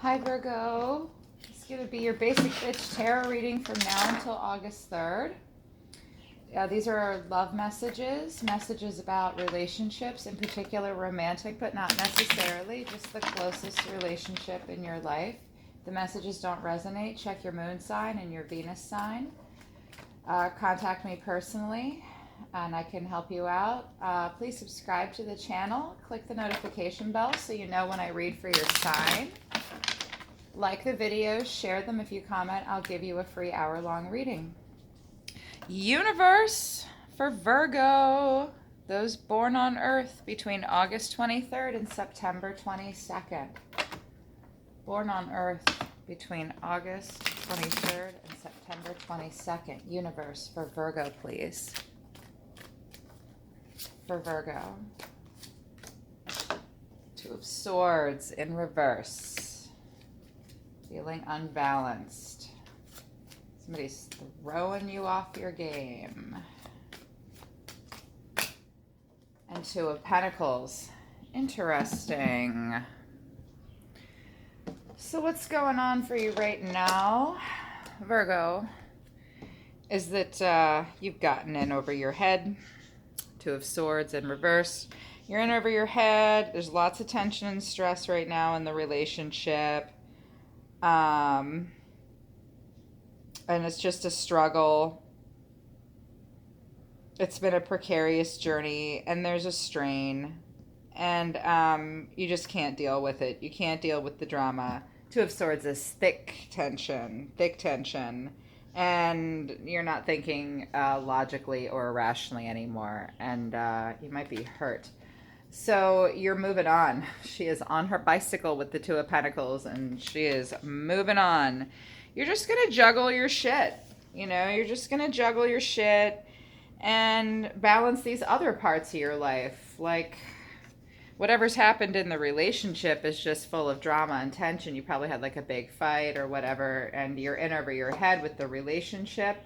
Hi Virgo, it's going to be your basic bitch tarot reading from now until August 3rd. These are love messages, messages about relationships, in particular romantic, but not necessarily, just the closest relationship in your life. If the messages don't resonate, check your moon sign and your Venus sign. Contact me personally and I can help you out. Please subscribe to the channel, click the notification bell so you know when I read for your sign. Like the videos, share them. If you comment, I'll give you a free hour-long reading. Universe for Virgo, those born on Earth between August 23rd and September 22nd. Born on Earth between August 23rd and September 22nd. Universe for Virgo, please. For Virgo. Two of Swords in reverse. Feeling unbalanced. Somebody's throwing you off your game. And Two of Pentacles. Interesting. So what's going on for you right now, Virgo, is that you've gotten in over your head. Two of Swords in reverse. You're in over your head. There's lots of tension and stress right now in the relationship. And it's just a struggle. It's been a precarious journey, and there's a strain, and you just can't deal with it. You can't deal with the drama. Two of Swords is thick tension, and you're not thinking logically or rationally anymore, and you might be hurt. So you're moving on. She is on her bicycle with the Two of Pentacles, and she is moving on. You're just going to juggle your shit. You're just going to juggle your shit and balance these other parts of your life. Like, whatever's happened in the relationship is just full of drama and tension. You probably had like a big fight or whatever, and you're in over your head with the relationship.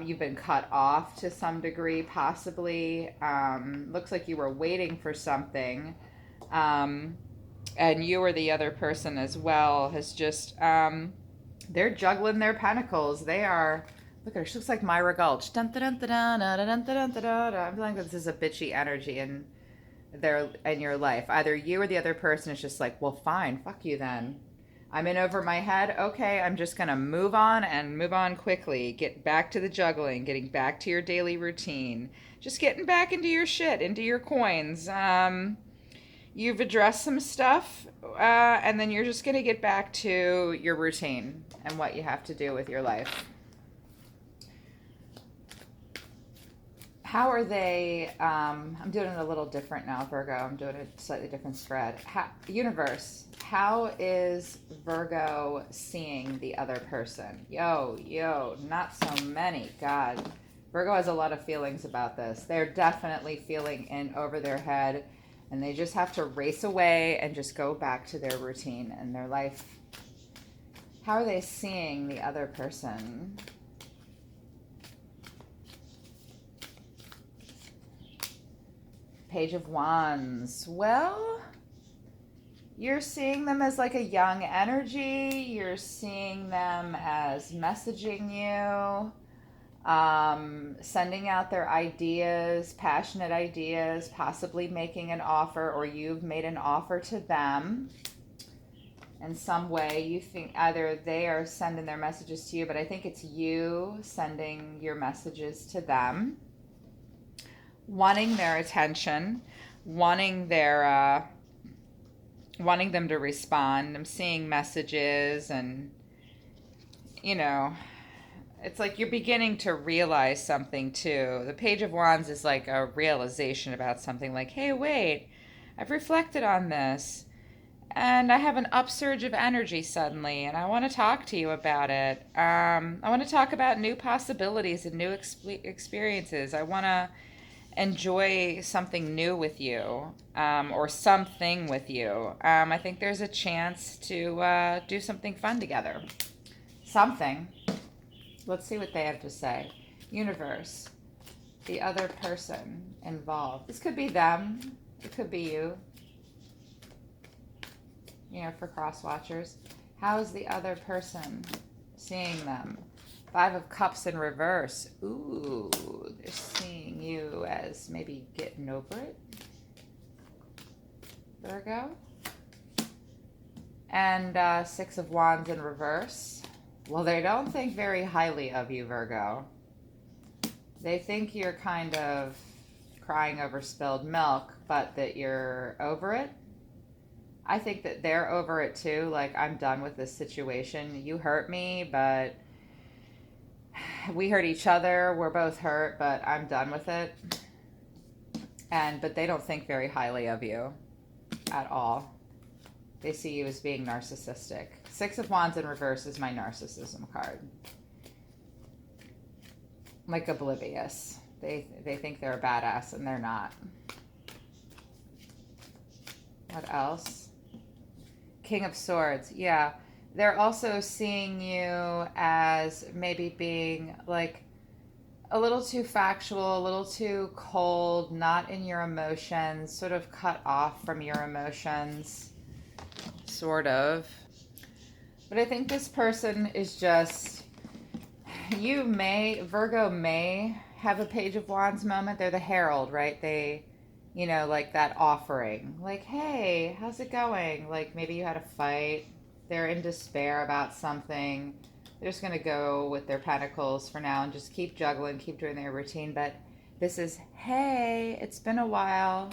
You've been cut off to some degree, possibly. Looks like you were waiting for something. And you or the other person as well has just, they're juggling their pentacles. They are, look at her, she looks like Myra Gulch. Dun, dun, dun, dun, dun, dun, dun, dun, dun. I'm feeling like this is a bitchy energy in your life. Either you or the other person is just like, well, fine, fuck you then. I'm in over my head. Okay, I'm just going to move on and move on quickly. Get back to the juggling, getting back to your daily routine. Just getting back into your shit, into your coins. You've addressed some stuff, and then you're just going to get back to your routine and what you have to do with your life. How are they, I'm doing it a little different now, Virgo. I'm doing a slightly different spread. Universe, how is Virgo seeing the other person? Yo, not so many. God. Virgo has a lot of feelings about this. They're definitely feeling in over their head, and they just have to race away and just go back to their routine and their life. How are they seeing the other person? Page of Wands. Well, you're seeing them as like a young energy. You're seeing them as messaging you, sending out their ideas, passionate ideas, possibly making an offer, or you've made an offer to them in some way. You think either they are sending their messages to you, but I think it's you sending your messages to them. Wanting their attention, wanting them to respond. I'm seeing messages, and it's like you're beginning to realize something too. The Page of Wands is like a realization about something, like, hey, wait, I've reflected on this, and I have an upsurge of energy suddenly, and I want to talk to you about it. I want to talk about new possibilities and new experiences. I want to enjoy something new with you, or something with you. I think there's a chance to do something fun together. Something. Let's see what they have to say. Universe, the other person involved. This could be them. It could be you. for cross watchers. How is the other person seeing them? Five of Cups in reverse. Ooh, they're seeing you as maybe getting over it, Virgo. And Six of Wands in reverse. Well, they don't think very highly of you, Virgo. They think you're kind of crying over spilled milk, but that you're over it. I think that they're over it too. Like, I'm done with this situation. You hurt me, but we hurt each other. We're both hurt, but I'm done with it. But they don't think very highly of you at all. They see you as being narcissistic. Six of Wands in reverse is my narcissism card. Like, oblivious. They think they're a badass and they're not. What else? King of Swords. Yeah. They're also seeing you as maybe being like a little too factual, a little too cold, not in your emotions, sort of cut off from your emotions. Sort of. But I think this person is just, Virgo may have a Page of Wands moment. They're the herald, right? They, like that offering. Like, hey, how's it going? Like, maybe you had a fight. They're in despair about something. They're just going to go with their pentacles for now and just keep juggling, keep doing their routine. But this is, hey, it's been a while.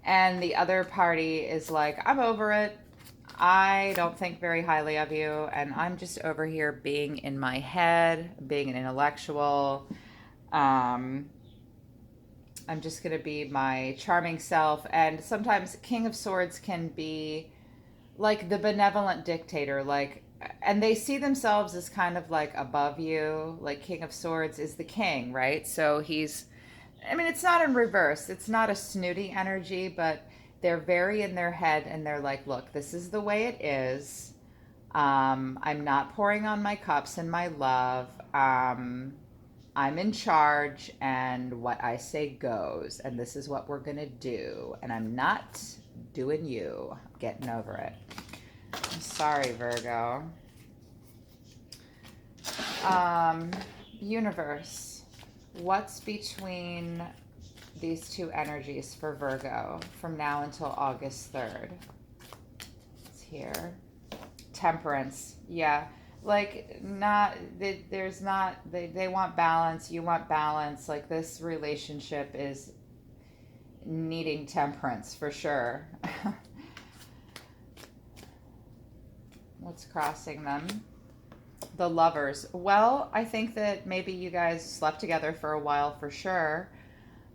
And the other party is like, I'm over it. I don't think very highly of you. And I'm just over here being in my head, being an intellectual. I'm just going to be my charming self. And sometimes King of Swords can be like the benevolent dictator, and they see themselves as kind of like above you. Like, King of Swords is the king, right? So it's not in reverse. It's not a snooty energy, but they're very in their head and they're like, look, this is the way it is. I'm not pouring on my cups and my love. I'm in charge and what I say goes. And this is what we're going to do. And I'm not doing you. I'm getting over it. I'm sorry, Virgo. Universe. What's between these two energies for Virgo from now until August 3rd? It's here. Temperance. Yeah. Like, they want balance. You want balance. Like, this relationship is needing temperance for sure. What's crossing them? The Lovers. Well, I think that maybe you guys slept together for a while for sure.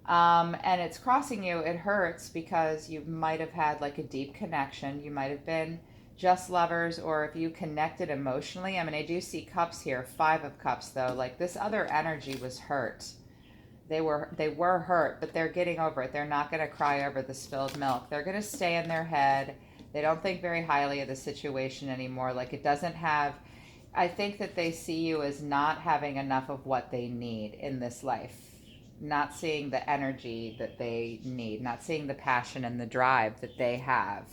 And it's crossing you. It hurts because you might have had like a deep connection. You might have been just lovers, or if you connected emotionally. I do see cups here. Five of Cups though. Like, this other energy was hurt. They were hurt, but they're getting over it. They're not going to cry over the spilled milk. They're going to stay in their head. They don't think very highly of the situation anymore. Like, it doesn't have, I think that they see you as not having enough of what they need in this life. Not seeing the energy that they need. Not seeing the passion and the drive that they have.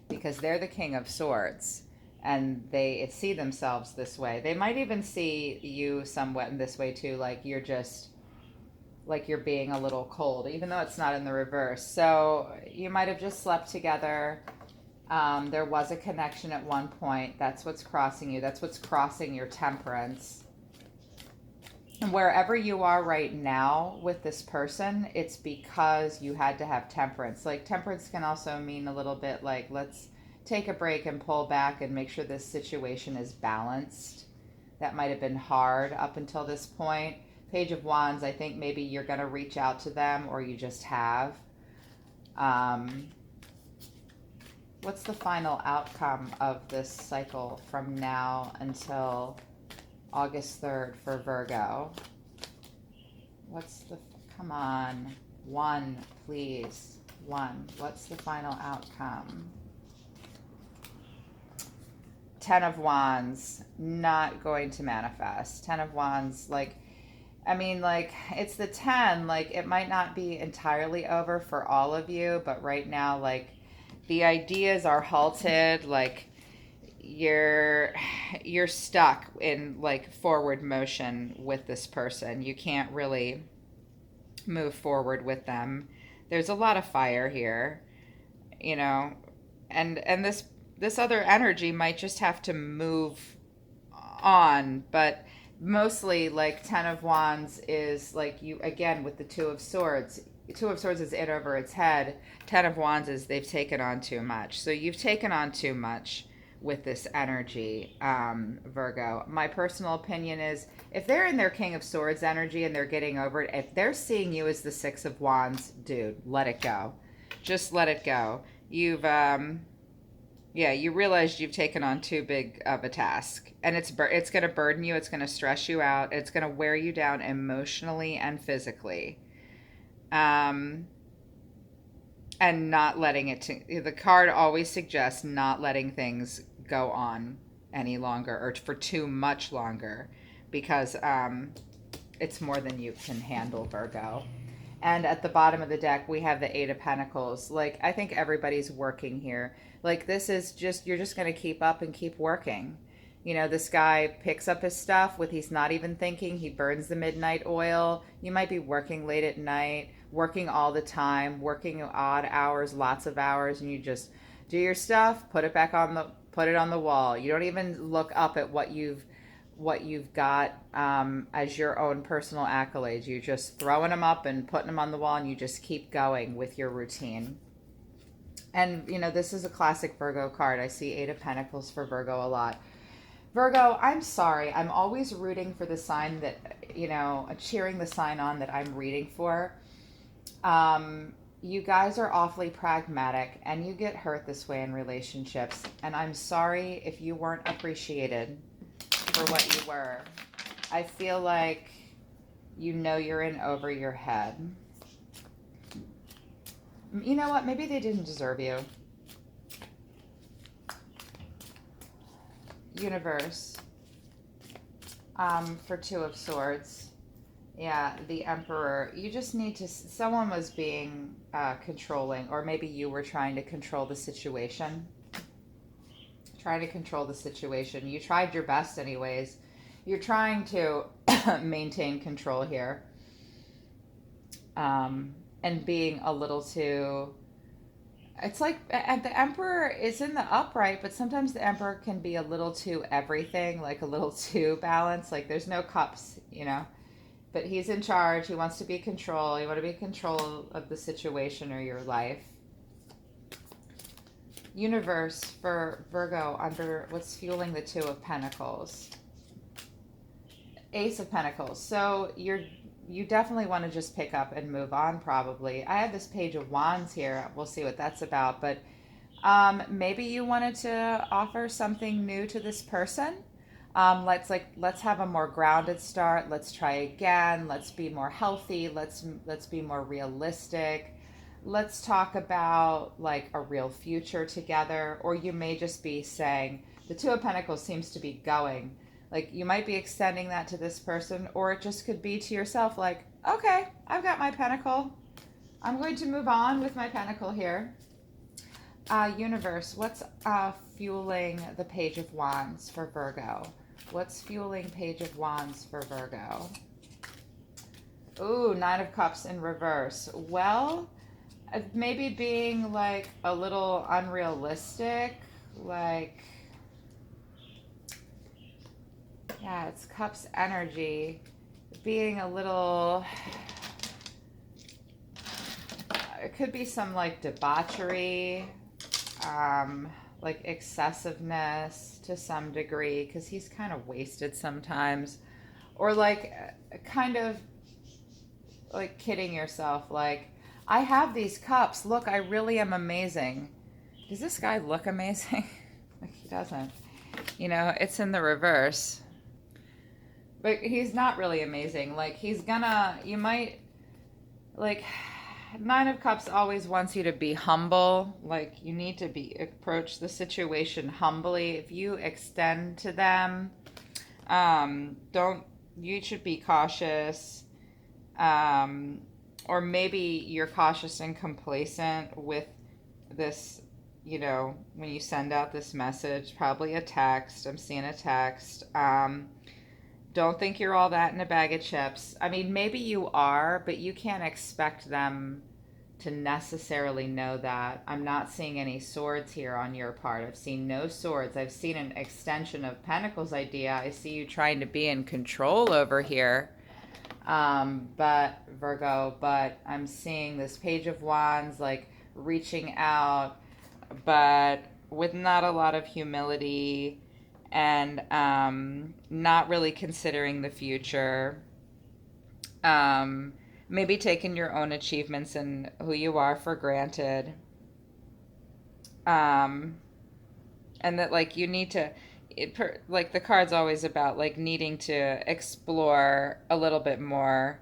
Because they're the King of Swords. And they see themselves this way. They might even see you somewhat in this way too. Like, you're just, like, you're being a little cold, even though it's not in the reverse. So you might have just slept together. There was a connection at one point. That's what's crossing you. That's what's crossing your temperance. And wherever you are right now with this person, it's because you had to have temperance. Like, temperance can also mean a little bit like, let's take a break and pull back and make sure this situation is balanced. That might have been hard up until this point. Page of Wands, I think maybe you're going to reach out to them, or you just have. What's the final outcome of this cycle from now until August 3rd for Virgo? Come on. One, please. One. What's the final outcome? Ten of Wands, not going to manifest. Ten of Wands, it's the 10. Like, it might not be entirely over for all of you, but right now, the ideas are halted, like you're you're stuck in like forward motion with this person. You can't really move forward with them. There's a lot of fire here, you know, and this other energy might just have to move on, but mostly like 10 of wands is like you again with the 2 of swords. 2 of swords is it over its head. 10 of wands is they've taken on too much. So you've taken on too much with this energy, Virgo. My personal opinion is if they're in their king of swords energy and they're getting over it, if they're seeing you as the 6 of wands, dude, let it go. Just let it go. You've yeah, you realize you've taken on too big of a task, and it's going to burden you. It's going to stress you out. It's going to wear you down emotionally and physically, um, and not letting it. The card always suggests not letting things go on any longer or for too much longer, because it's more than you can handle, Virgo. And at the bottom of the deck, we have the 8 of Pentacles. Like, I think everybody's working here. Like, this is just, you're just going to keep up and keep working. You know, this guy picks up his stuff with he's not even thinking. He burns the midnight oil. You might be working late at night, working all the time, working odd hours, lots of hours, and you just do your stuff, put it back on put it on the wall. You don't even look up at what you've got as your own personal accolades. You're just throwing them up and putting them on the wall, and you just keep going with your routine. And, you know, this is a classic Virgo card. I see 8 of Pentacles for Virgo a lot. Virgo, I'm sorry. I'm always rooting for the sign that, you know, cheering the sign on that I'm reading for. You guys are awfully pragmatic, and you get hurt this way in relationships. And I'm sorry if you weren't appreciated for what you were. I feel like you know you're in over your head. You know what? Maybe they didn't deserve you. Universe. For 2 of Swords. Yeah, the Emperor. You just need to... Someone was being controlling, or maybe you were trying to control the situation. Trying to control the situation. You tried your best anyways. You're trying to maintain control here. And being a little too... It's like the Emperor is in the upright, but sometimes the Emperor can be a little too everything, like a little too balanced. Like there's no cups, you know. But he's in charge. He wants to be in control. You want to be in control of the situation or your life. Universe for Virgo under what's fueling the 2 of Pentacles. Ace of Pentacles. So you definitely want to just pick up and move on, probably. I have this Page of Wands here. We'll see what that's about. But maybe you wanted to offer something new to this person. Let's have a more grounded start. Let's try again. Let's be more healthy. Let's be more realistic. Let's talk about like a real future together. Or you may just be saying the 2 of Pentacles seems to be going. Like you might be extending that to this person, or it just could be to yourself like, okay, I've got my pentacle. I'm going to move on with my pentacle here. Universe, what's fueling the Page of Wands for Virgo? What's fueling Page of Wands for Virgo? Ooh, 9 of Cups in reverse. Well, maybe being like a little unrealistic, like, yeah, it's Cups energy. Being a little, it could be some like debauchery, like excessiveness to some degree, because he's kind of wasted sometimes. Or like kind of like kidding yourself, like, I have these cups. Look, I really am amazing. Does this guy look amazing? Like he doesn't. You know, it's in the reverse. But he's not really amazing. Like he's gonna, you might, like, 9 of Cups always wants you to be humble. Like you need to approach the situation humbly. If you extend to them, you should be cautious. Or maybe you're cautious and complacent with this, when you send out this message, probably a text. I'm seeing a text. Don't think you're all that in a bag of chips. I mean, maybe you are, but you can't expect them to necessarily know that. I'm not seeing any swords here on your part. I've seen no swords. I've seen an extension of pentacles idea. I see you trying to be in control over here. But Virgo, but I'm seeing this Page of Wands, like reaching out, but with not a lot of humility, and not really considering the future. Maybe taking your own achievements and who you are for granted. Um, and that like you need to like the card's always about like needing to explore a little bit more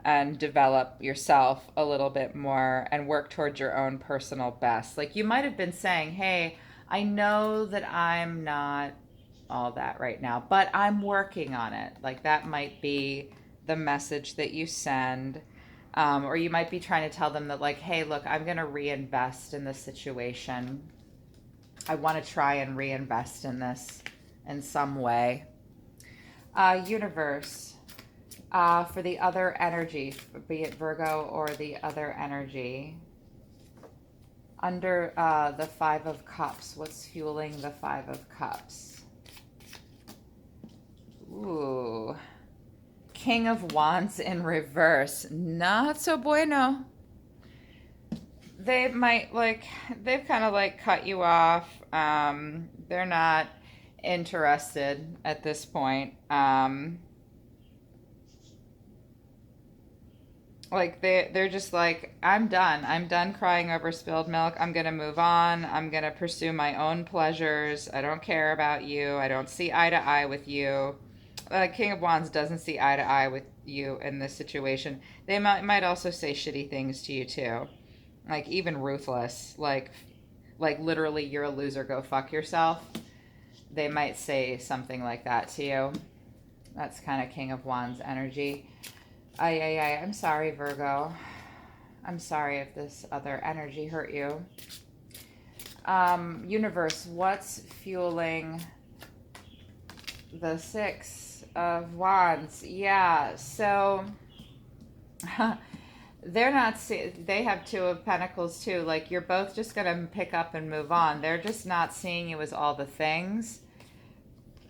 and develop yourself a little bit more and work towards your own personal best. Like you might have been saying, hey, I know that I'm not all that right now, but I'm working on it. Like that might be the message that you send. Or you might be trying to tell them that, like, hey, look, I'm going to reinvest in this situation. I want to try and reinvest in this in some way. Universe, for the other energy, be it Virgo or the other energy, under the Five of Cups, what's fueling the Five of Cups? Ooh. King of Wands in reverse. Not so bueno. They might they've kind of like cut you off. They're not interested at this point. Like they're just like, I'm done crying over spilled milk. I'm gonna move on. I'm gonna pursue my own pleasures. I don't care about you. I don't see eye to eye with you. King of Wands doesn't see eye to eye with you in this situation. They might also say shitty things to you too, like even ruthless, like literally you're a loser, go fuck yourself. They might say something like that to you. That's kind of King of Wands energy. I'm sorry, Virgo. I'm sorry if this other energy hurt you. Universe, what's fueling the Six of Wands? Yeah, so they're not, they have Two of Pentacles too. Like you're both just going to pick up and move on. They're just not seeing you as all the things.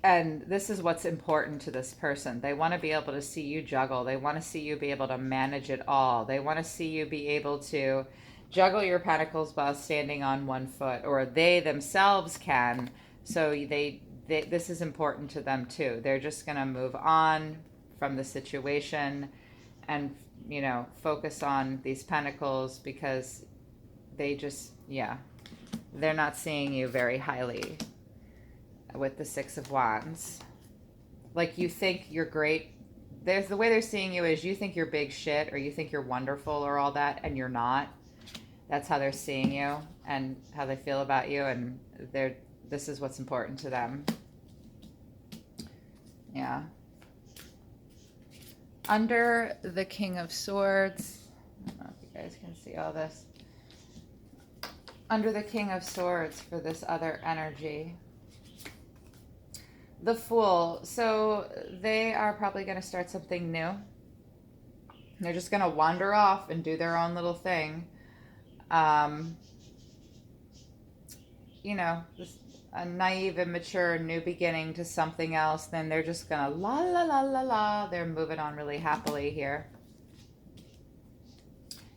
And this is what's important to this person. They want to be able to see you juggle. They want to see you be able to manage it all. They want to see you be able to juggle your pentacles while standing on one foot, or they themselves can. So this is important to them too. They're just going to move on from the situation and, focus on these pentacles because they just, they're not seeing you very highly with the Six of Wands. Like you think you're great. There's the way they're seeing you is you think you're big shit or you think you're wonderful or all that, and you're not. That's how they're seeing you and how they feel about you, and this is what's important to them. Yeah. Under the King of Swords, I don't know if you guys can see all this. Under the King of Swords for this other energy, the Fool. So they are probably going to start something new. They're just going to wander off and do their own little thing. Just a naive, immature, new beginning to something else. Then they're just going to la la la la la. They're moving on really happily here.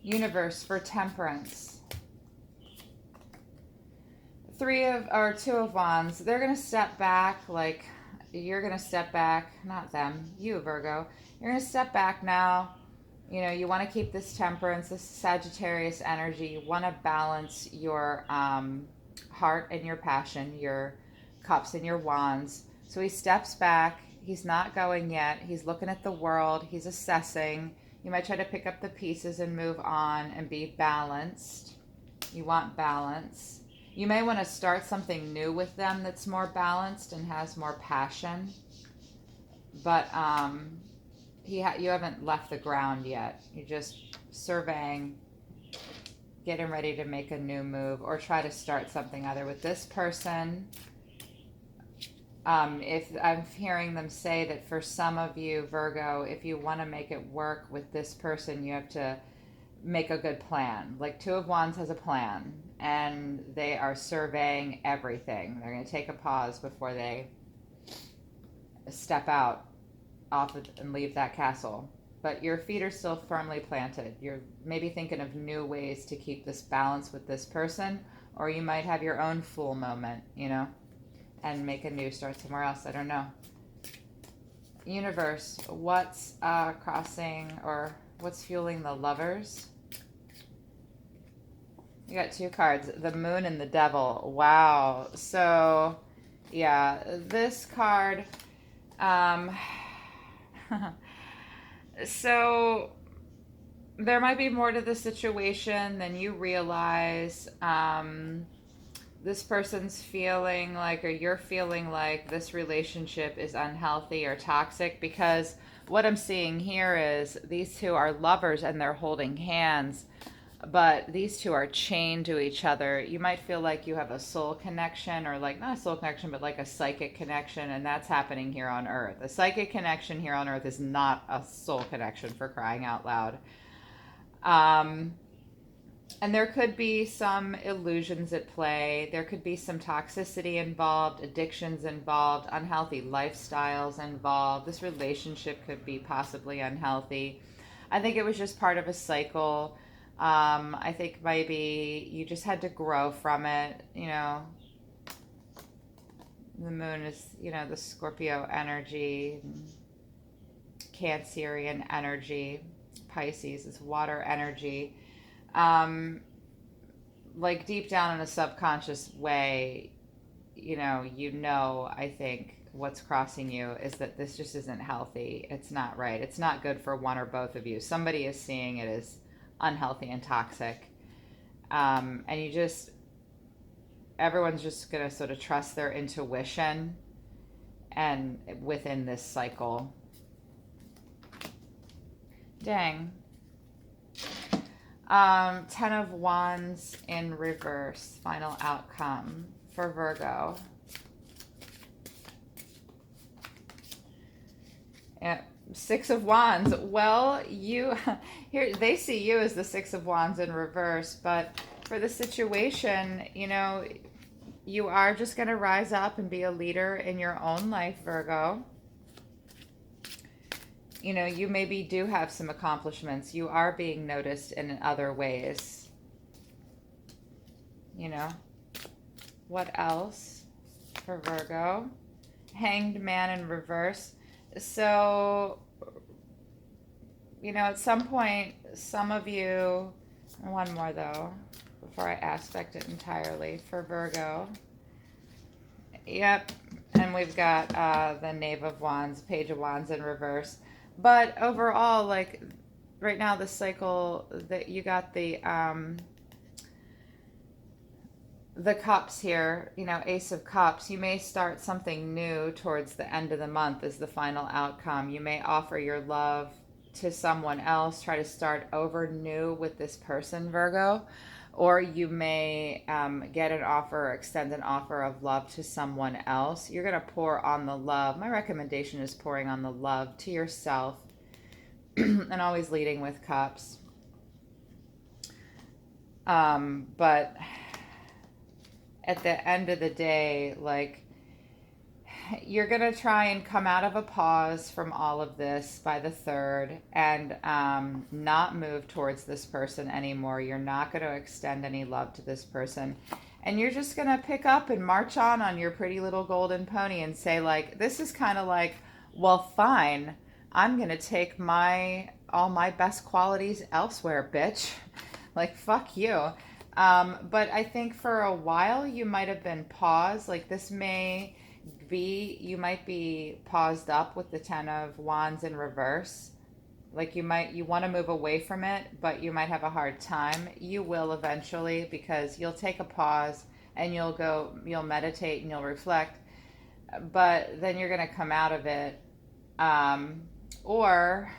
Universe for Temperance. Two of Wands. They're going to step back, like you're going to step back, not them, you Virgo. You're going to step back now. You want to keep this temperance, this Sagittarius energy. You want to balance your heart and your passion, your cups and your wands. So he steps back. He's not going yet. He's looking at the world. He's assessing. You might try to pick up the pieces and move on and be balanced. You want balance. You may want to start something new with them that's more balanced and has more passion. But you haven't left the ground yet. You're just surveying. getting ready to make a new move or try to start something either with this person. If I'm hearing them say that for some of you, Virgo, if you want to make it work with this person, you have to make a good plan. Like Two of Wands has a plan, and they are surveying everything. They're going to take a pause before they step out off and leave that castle. But your feet are still firmly planted. You're maybe thinking of new ways to keep this balance with this person, or you might have your own fool moment, and make a new start somewhere else. I don't know. Universe, what's crossing or what's fueling the lovers? You got two cards, the moon and the devil. Wow. So, yeah, this card, so there might be more to the situation than you realize. This person's feeling like, or you're feeling like this relationship is unhealthy or toxic, because what I'm seeing here is these two are lovers and they're holding hands, but these two are chained to each other. You might feel like you have a soul connection, or like not a soul connection, but like a psychic connection, and that's happening here on Earth. A psychic connection here on Earth is not a soul connection, for crying out loud. And there could be some illusions at play. There could be some toxicity involved, addictions involved, unhealthy lifestyles involved. This relationship could be possibly unhealthy. I think it was just part of a cycle. I think maybe you just had to grow from it. The moon is, the Scorpio energy, Cancerian energy, Pisces is water energy. Like deep down in a subconscious way, I think what's crossing you is that this just isn't healthy. It's not right. It's not good for one or both of you. Somebody is seeing it as unhealthy and toxic. And everyone's just going to sort of trust their intuition and within this cycle. Dang. 10 of Wands in reverse, final outcome for Virgo. Yeah, 6 of Wands. Well, here they see you as the 6 of Wands in reverse, but for the situation, you are just going to rise up and be a leader in your own life, Virgo. You maybe do have some accomplishments. You are being noticed in other ways. What else for Virgo? Hanged Man in reverse. So, at some point, some of you, one more though, before I aspect it entirely for Virgo. Yep. And we've got the Knave of Wands, Page of Wands in reverse. But overall, like right now, the cycle that you got the Cups here, Ace of Cups. You may start something new towards the end of the month as the final outcome. You may offer your love to someone else, try to start over new with this person, Virgo. Or you may get an offer or extend an offer of love to someone else. You're going to pour on the love. My recommendation is pouring on the love to yourself and always leading with cups. But at the end of the day, like, you're going to try and come out of a pause from all of this by the 3rd and not move towards this person anymore. You're not going to extend any love to this person. And you're just going to pick up and march on your pretty little golden pony and say, like, this is kind of like, well, fine. I'm going to take all my best qualities elsewhere, bitch. Like, fuck you. But I think for a while you might have been paused. Like, this may you might be paused up with the 10 of Wands in reverse. Like, you want to move away from it, but you might have a hard time. You will eventually, because you'll take a pause and you'll meditate and you'll reflect, but then you're going to come out of it. Or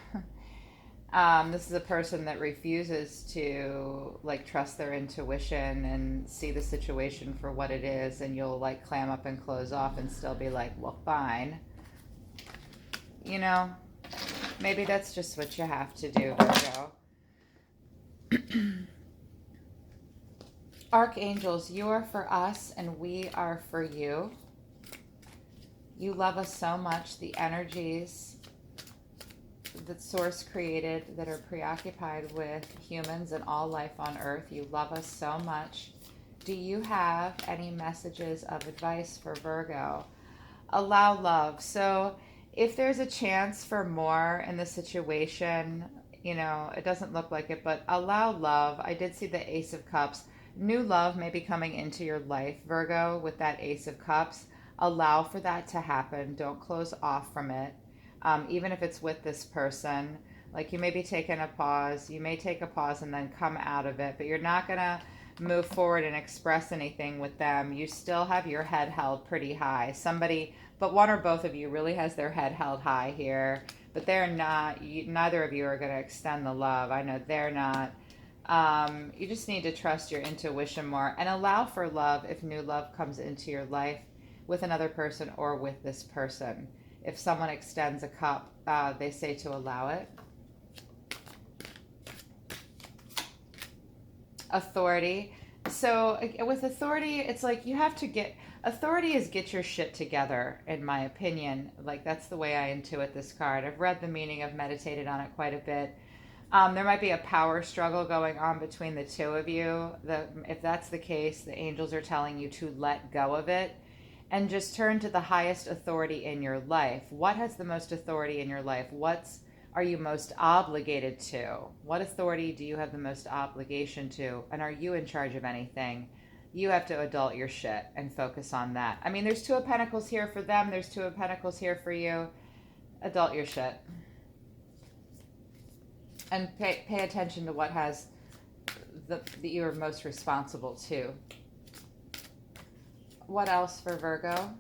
This is a person that refuses to like trust their intuition and see the situation for what it is, and you'll like clam up and close off and still be like, well, fine. You know, maybe that's just what you have to do, Virgo. Archangels, you are for us and we are for you. You love us so much. The energies that Source created that are preoccupied with humans and all life on Earth, you love us so much. Do you have any messages of advice for Virgo? Allow love. So if there's a chance for more in the situation, you know, it doesn't look like it, but allow love. I did see the Ace of Cups. New love may be coming into your life, Virgo, with that Ace of Cups. Allow for that to happen. Don't close off from it. Even if it's with this person, like you may be taking a pause, you may take a pause and then come out of it, but you're not going to move forward and express anything with them. You still have your head held pretty high. Somebody, but one or both of you really has their head held high here, but they're not, neither of you are going to extend the love. I know they're not. You just need to trust your intuition more and allow for love if new love comes into your life with another person or with this person. If someone extends a cup, they say to allow it. Authority. So with authority, it's like you have to get, authority is get your shit together, in my opinion. Like that's the way I intuit this card. I've read the meaning, I've meditated on it quite a bit. There might be a power struggle going on between the two of you. If that's the case, the angels are telling you to let go of it and just turn to the highest authority in your life. What has the most authority in your life? Are you most obligated to? What authority do you have the most obligation to? And are you in charge of anything? You have to adult your shit and focus on that. I mean, there's Two of Pentacles here for them. There's Two of Pentacles here for you. Adult your shit. And pay attention to what has that you're most responsible to. What else for Virgo?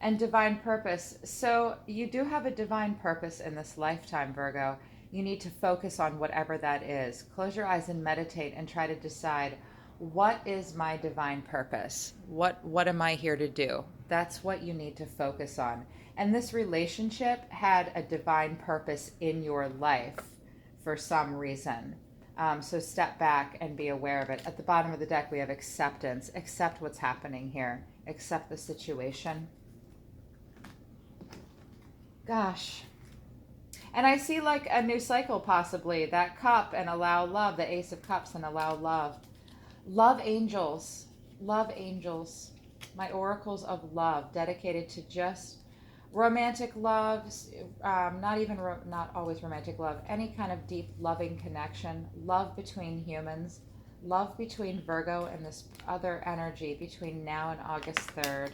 And divine purpose. So you do have a divine purpose in this lifetime, Virgo. You need to focus on whatever that is. Close your eyes and meditate and try to decide, what is my divine purpose? What am I here to do? That's what you need to focus on. And this relationship had a divine purpose in your life for some reason. So step back and be aware of it. At the bottom of the deck, we have acceptance. Accept what's happening here. Accept the situation. Gosh. And I see like a new cycle possibly. That cup and allow love. The Ace of Cups and allow love. Love angels. Love angels. My oracles of love dedicated to just romantic loves, not always romantic love, any kind of deep loving connection, love between humans, love between Virgo and this other energy between now and August 3rd.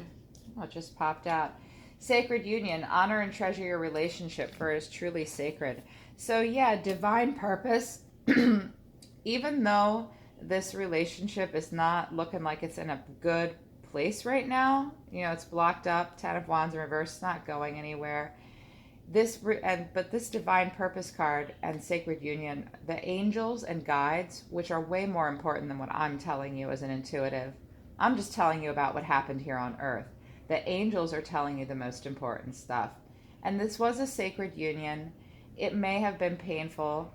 Oh, it just popped out. Sacred union, honor and treasure your relationship, for it is truly sacred. So yeah, divine purpose. Even though this relationship is not looking like it's in a good place right now, you know, it's blocked up, Ten of Wands in reverse, it's not going anywhere. But this divine purpose card and sacred union, the angels and guides, which are way more important than what I'm telling you as an intuitive. I'm just telling you about what happened here on Earth. The angels are telling you the most important stuff. And this was a sacred union. It may have been painful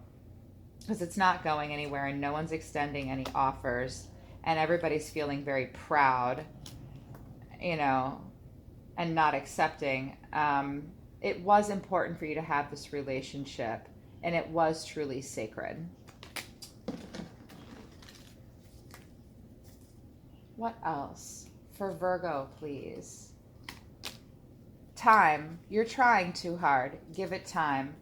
because it's not going anywhere and no one's extending any offers. And everybody's feeling very proud, you know, and not accepting. It was important for you to have this relationship, and it was truly sacred. What else? For Virgo, please. Time. You're trying too hard. Give it time.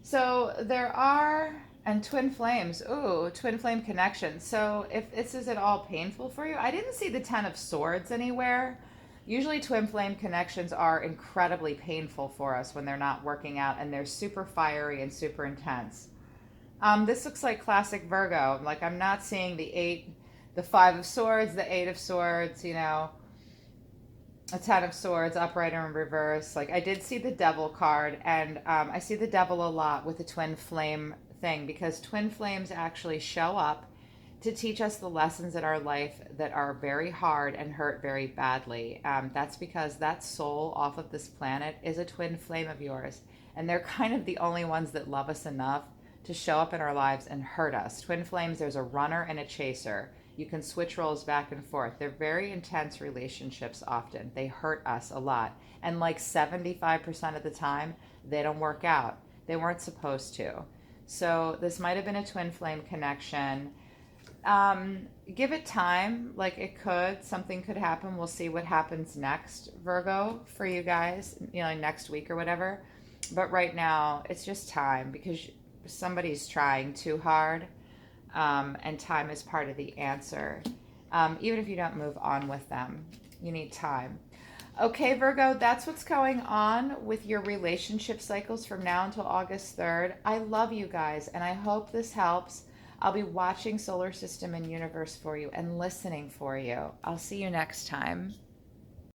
So there are... And twin flames. Ooh, twin flame connection. So if this is at all painful for you, I didn't see the Ten of Swords anywhere. Usually twin flame connections are incredibly painful for us when they're not working out and they're super fiery and super intense. This looks like classic Virgo. Like I'm not seeing the Five of Swords, the Eight of Swords, you know. A Ten of Swords, upright or in reverse. Like I did see the Devil card, and I see the Devil a lot with the twin flame thing because twin flames actually show up to teach us the lessons in our life that are very hard and hurt very badly. That's because that soul off of this planet is a twin flame of yours, and they're kind of the only ones that love us enough to show up in our lives and hurt us. Twin flames, there's a runner and a chaser. You can switch roles back and forth. They're very intense relationships often. They hurt us a lot. And like 75% of the time, they don't work out. They weren't supposed to. So this might have been a twin flame connection. Give it time. Like it could, something could happen. We'll see what happens next, Virgo, for you guys, next week or whatever. But right now, it's just time because somebody's trying too hard, and time is part of the answer. Even if you don't move on with them, you need time. Okay, Virgo, that's what's going on with your relationship cycles from now until August 3rd. I love you guys, and I hope this helps. I'll be watching solar system and universe for you and listening for you. I'll see you next time.